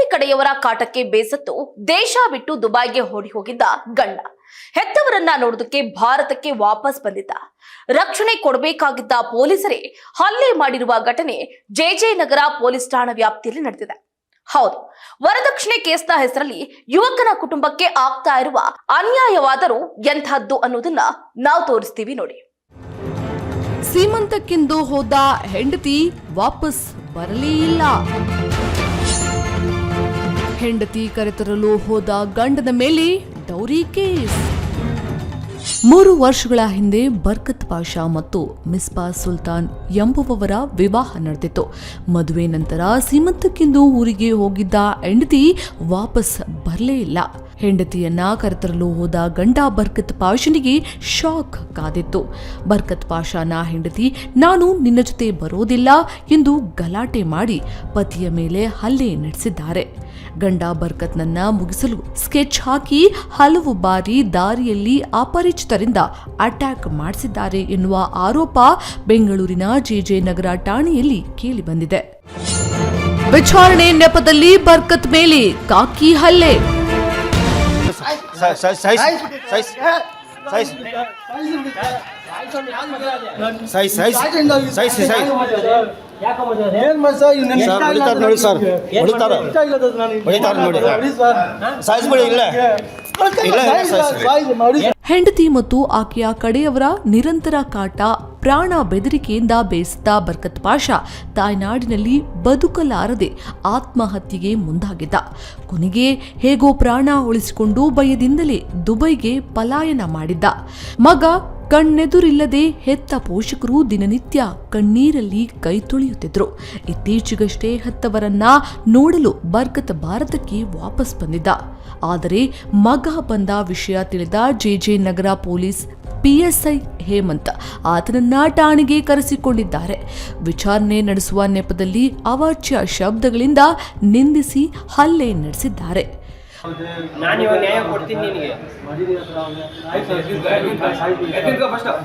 ಹೆಂಡತಿ ಕಡೆಯವರ ಕಾಟಕ್ಕೆ ಬೇಸತ್ತು ದೇಶ ಬಿಟ್ಟು ದುಬೈಗೆ ಓಡಿ ಹೋಗಿದ್ದ ಗಂಡ ಹೆತ್ತವರನ್ನ ನೋಡೋದಕ್ಕೆ ಭಾರತಕ್ಕೆ ವಾಪಸ್ ಬಂದಿದ್ದ. ರಕ್ಷಣೆ ಕೊಡಬೇಕಾಗಿದ್ದ ಪೊಲೀಸರೇ ಹಲ್ಲೆ ಮಾಡಿರುವ ಘಟನೆ ಜೆಜೆ ನಗರ ಪೊಲೀಸ್ ಠಾಣಾ ವ್ಯಾಪ್ತಿಯಲ್ಲಿ ನಡೆದಿದೆ. ಹೌದು, ವರದಕ್ಷಿಣೆ ಕೇಸ್ನ ಹೆಸರಲ್ಲಿ ಯುವಕನ ಕುಟುಂಬಕ್ಕೆ ಆಗ್ತಾ ಇರುವ ಅನ್ಯಾಯವಾದರೂ ಎಂಥದ್ದು ಅನ್ನೋದನ್ನ ನಾವು ತೋರಿಸ್ತೀವಿ ನೋಡಿ. ಸೀಮಂತಕ್ಕೆಂದು ಹೋದ ಹೆಂಡತಿ ವಾಪಸ್ ಬರಲೇ ಇಲ್ಲ. ಹೆಂಡತಿ ಕರೆತರಲು ಹೋದ ಗಂಡನ ಮೇಲೆ ಡೌರಿ ಕೇಸ್. 3 ವರ್ಷಗಳ ಹಿಂದೆ ಬರ್ಕತ್ ಪಾಷಾ ಮತ್ತು ಮಿಸ್ಬಾ ಸುಲ್ತಾನ್ ಎಂಬುವವರ ವಿವಾಹ ನಡೆದಿತ್ತು. ಮದುವೆ ನಂತರ ಸೀಮಂತಕ್ಕೆಂದು ಊರಿಗೆ ಹೋಗಿದ್ದ ಹೆಂಡತಿ ವಾಪಸ್ ಬರಲೇ ಇಲ್ಲ. ಹೆಂಡತಿಯನ್ನ ಕರೆತರಲು ಹೋದ ಗಂಡ ಬರ್ಕತ್ ಪಾಷನಿಗೆ ಶಾಕ್ ಕಾದಿತ್ತು. ಬರ್ಕತ್ ಪಾಷಾನ ಹೆಂಡತಿ ನಾನು ನಿನ್ನ ಜೊತೆ ಬರೋದಿಲ್ಲ ಎಂದು ಗಲಾಟೆ ಮಾಡಿ ಪತಿಯ ಮೇಲೆ ಹಲ್ಲೆ ನಡೆಸಿದ್ದಾರೆ. ಗಂಡ ಬರ್ಕತ್ನನ್ನ ಮುಗಿಸಲು ಸ್ಕೆಚ್ ಹಾಕಿ ಹಲವು ಬಾರಿ ದಾರಿಯಲ್ಲಿ ಅಪರಿಚಿತರಿಂದ ಅಟ್ಯಾಕ್ ಮಾಡಿಸಿದ್ದಾರೆ ಎನ್ನುವ ಆರೋಪ ಬೆಂಗಳೂರಿನ ಜೆಜೆ ನಗರ ಠಾಣೆಯಲ್ಲಿ ಕೇಳಿಬಂದಿದೆ. ವಿಚಾರಣೆ ನೆಪದಲ್ಲಿ ಬರ್ಕತ್ ಮೇಲೆ ಕಾಕಿ ಹಲ್ಲೆ. ಹೆಂಡತಿ ಮತ್ತು ಆಕೆಯ ಕಡೆಯವರ ನಿರಂತರ ಕಾಟ, ಪ್ರಾಣ ಬೆದರಿಕೆಯಿಂದ ಬೇಸತ್ತ ಬರ್ಕತ್ ಪಾಷಾ ತಾಯ್ನಾಡಿನಲ್ಲಿ ಬದುಕಲಾರದೆ ಆತ್ಮಹತ್ಯೆಗೆ ಮುಂದಾಗಿದ್ದ. ಕೊನೆಗೆ ಹೇಗೋ ಪ್ರಾಣ ಉಳಿಸಿಕೊಂಡು ಭಯದಿಂದಲೇ ದುಬೈಗೆ ಪಲಾಯನ ಮಾಡಿದ್ದ. ಮಗ ಕಣ್ಣೆದುರಿಲ್ಲದೆ ಹೆತ್ತ ಪೋಷಕರು ದಿನನಿತ್ಯ ಕಣ್ಣೀರಲ್ಲಿ ಕೈ ತೊಳೆಯುತ್ತಿದ್ರು. ಇತ್ತೀಚೆಗಷ್ಟೇ ಹೆತ್ತವರನ್ನ ನೋಡಲು ಬರ್ಕತ್ ಭಾರತಕ್ಕೆ ವಾಪಸ್ ಬಂದಿದ್ದ. ಆದರೆ ಮಗ ಬಂದ ವಿಷಯ ತಿಳಿದ ಜೆಜೆ ನಗರ ಪೊಲೀಸ್ PSI ಹೇಮಂತ್ ಆತನನ್ನ ಠಾಣೆಗೆ ಕರೆಸಿಕೊಂಡಿದ್ದಾರೆ. ವಿಚಾರಣೆ ನಡೆಸುವ ನೆಪದಲ್ಲಿ ಅವಾಚ್ಯ ಶಬ್ದಗಳಿಂದ ನಿಂದಿಸಿ ಹಲ್ಲೆ ನಡೆಸಿದ್ದಾರೆ.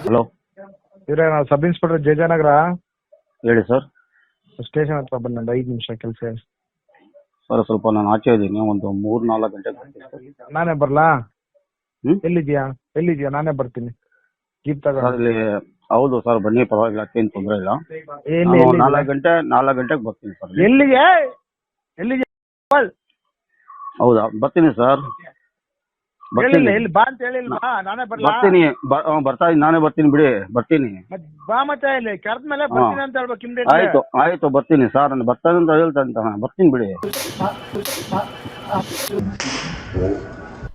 ಹಲೋ, ಇವ್ರೆ ನಾವು ಸಬ್ ಇನ್ಸ್ಪೆಕ್ಟರ್ ಜಯಜನಗರ. ಹೇಳಿ ಸರ್. ಸ್ಟೇಷನ್ ಹತ್ರ ಬಂದ 5 ನಿಮಿಷ ಕೆಲಸ. ಸರ್ ಸ್ವಲ್ಪ ನಾನು ಆಚೆ ಇದ್ದೀನಿ, ಒಂದು 3-4 ಗಂಟೆಗೆ ಬರ್ತೀನಿ. ನಾನೇ ಬರ್ಲಾ? ಎಲ್ಲಿದ್ಯಾ? ನಾನೇ ಬರ್ತೀನಿ. ಜೀಪ್ ತಗೋ. ಹೌದು ಸರ್, ಬನ್ನಿ, ಪರವಾಗಿಲ್ಲ, ಏನು ತೊಂದರೆ ಇಲ್ಲ. 4 ಗಂಟೆಗೆ ಬರ್ತೀನಿ ಸರ್. ಎಲ್ಲಿಗೆ? ಹೌದಾ, ಬರ್ತೀನಿ ಸರ್. ಎಲ್ಲಿ ಬಾ ಅಂತ ಹೇಳಿಲ್ವಾ? ನಾನೇ ಬರ್ಲಾ? ಬರ್ತೀನಿ, ಬರ್ತಾ ಇದ್ದೀನಿ, ನಾನೇ ಬರ್ತೀನಿ, ಬಿಡಿ, ಬರ್ತೀನಿ. ಬಾ ಮತ್ತೆ ಇಲ್ಲಿ ಕರೆದ ಮೇಲೆ ಬರ್ತೀನಿ ಅಂತ ಹೇಳ್ಬೇಕು. ಆಯ್ತು ಬರ್ತೀನಿ ಸರ್, ನಾನು ಬರ್ತಾನೆ ಅಂತ ಹೇಳ್ತಾ ಬರ್ತೀನಿ, ಬಿಡಿ.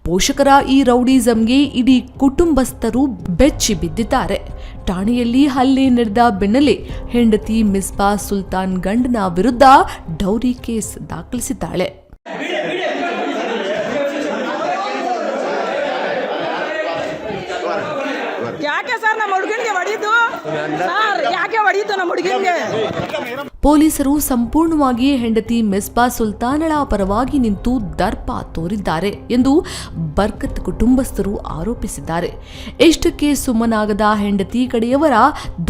ಪೋಷಕರ ಈ ರೌಡಿಸಂಗೆ ಇಡೀ ಕುಟುಂಬಸ್ಥರು ಬೆಚ್ಚಿ ಬಿದ್ದಿದ್ದಾರೆ. ಠಾಣೆಯಲ್ಲಿ ಹಲ್ಲೆ ನಡೆದ ಬೆನ್ನಲ್ಲೇ ಹೆಂಡತಿ ಮಿಸ್ಬಾ ಸುಲ್ತಾನ್ ಗಂಡನ ವಿರುದ್ಧ ಡೌರಿ ಕೇಸ್ ದಾಖಲಿಸಿದ್ದಾಳೆ. ಯಾಕೆ ಸರ್ ನಮ್ಮ ಹುಡುಗನಿಗೆ ಹೊಡೆಯಿತು? ಸರ್ ಯಾಕೆ ಹೊಡೆಯಿತು ನಮ್ಮ ಹುಡುಗನಿಗೆ? ಪೊಲೀಸರು ಸಂಪೂರ್ಣವಾಗಿ ಹೆಂಡತಿ ಮಿಸ್ಬಾ ಸುಲ್ತಾನಳ ಪರವಾಗಿ ನಿಂತು ದರ್ಪ ತೋರಿದ್ದಾರೆ ಎಂದು ಬರ್ಕತ್ ಕುಟುಂಬಸ್ಥರು ಆರೋಪಿಸಿದ್ದಾರೆ. ಇಷ್ಟಕ್ಕೆ ಸುಮ್ಮನಾಗದ ಹೆಂಡತಿ ಕಡೆಯವರ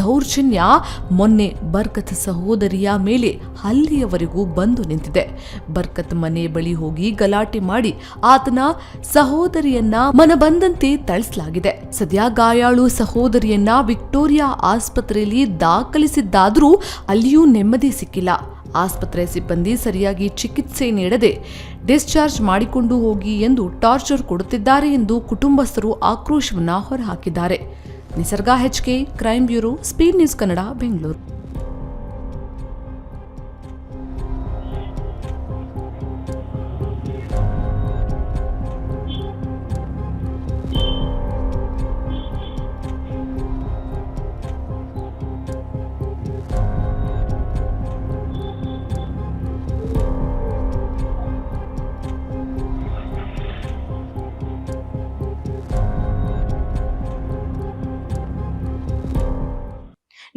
ದೌರ್ಜನ್ಯ ಮೊನ್ನೆ ಬರ್ಕತ್ ಸಹೋದರಿಯ ಮೇಲೆ ಹಲ್ಲೆಯವರೆಗೂ ಬಂದು ನಿಂತಿದೆ. ಬರ್ಕತ್ ಮನೆ ಬಳಿ ಹೋಗಿ ಗಲಾಟೆ ಮಾಡಿ ಆತನ ಸಹೋದರಿಯನ್ನ ಮನಬಂದಂತೆ ಥಳಿಸಲಾಗಿದೆ. ಸದ್ಯ ಗಾಯಾಳು ಸಹೋದರಿಯನ್ನ ವಿಕ್ಟೋರಿಯಾ ಆಸ್ಪತ್ರೆಯಲ್ಲಿ ದಾಖಲಿಸಿದ್ದಾದರೂ ಅಲ್ಲಿಯೂ ನೆಮ್ಮದಿ ಸಿಕ್ಕಿಲ್ಲ. ಆಸ್ಪತ್ರೆ ಸಿಬ್ಬಂದಿ ಸರಿಯಾಗಿ ಚಿಕಿತ್ಸೆ ನೀಡದೆ ಡಿಸ್ಚಾರ್ಜ್ ಮಾಡಿಕೊಂಡು ಹೋಗಿ ಎಂದು ಟಾರ್ಚರ್ ಕೊಡುತ್ತಿದ್ದಾರೆ ಎಂದು ಕುಟುಂಬಸ್ಥರು ಆಕ್ರೋಶವನ್ನ ಹೊರಹಾಕಿದ್ದಾರೆ. ನಿಸರ್ಗ HK, crime bureau, speed news Kannada, Bengaluru.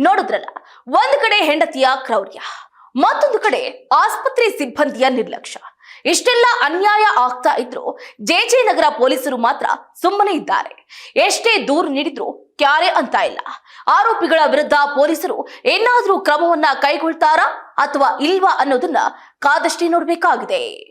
ನೋಡಿದ್ರಲ್ಲ, ಒಂದು ಕಡೆ ಹೆಂಡತಿಯ ಕ್ರೌರ್ಯ, ಮತ್ತೊಂದು ಕಡೆ ಆಸ್ಪತ್ರೆ ಸಿಬ್ಬಂದಿಯ ನಿರ್ಲಕ್ಷ್ಯ. ಇಷ್ಟೆಲ್ಲ ಅನ್ಯಾಯ ಆಗ್ತಾ ಇದ್ರು ಜೆಜೆ ನಗರ ಪೊಲೀಸರು ಮಾತ್ರ ಸುಮ್ಮನೆ ಇದ್ದಾರೆ. ಎಷ್ಟೇ ದೂರು ನೀಡಿದ್ರು ಕ್ಯಾರೆ ಅಂತ ಇಲ್ಲ. ಆರೋಪಿಗಳ ವಿರುದ್ಧ ಪೊಲೀಸರು ಏನಾದ್ರೂ ಕ್ರಮವನ್ನ ಕೈಗೊಳ್ತಾರಾ ಅಥವಾ ಇಲ್ವಾ ಅನ್ನೋದನ್ನ ಕಾದಷ್ಟೇ ನೋಡ್ಬೇಕಾಗಿದೆ.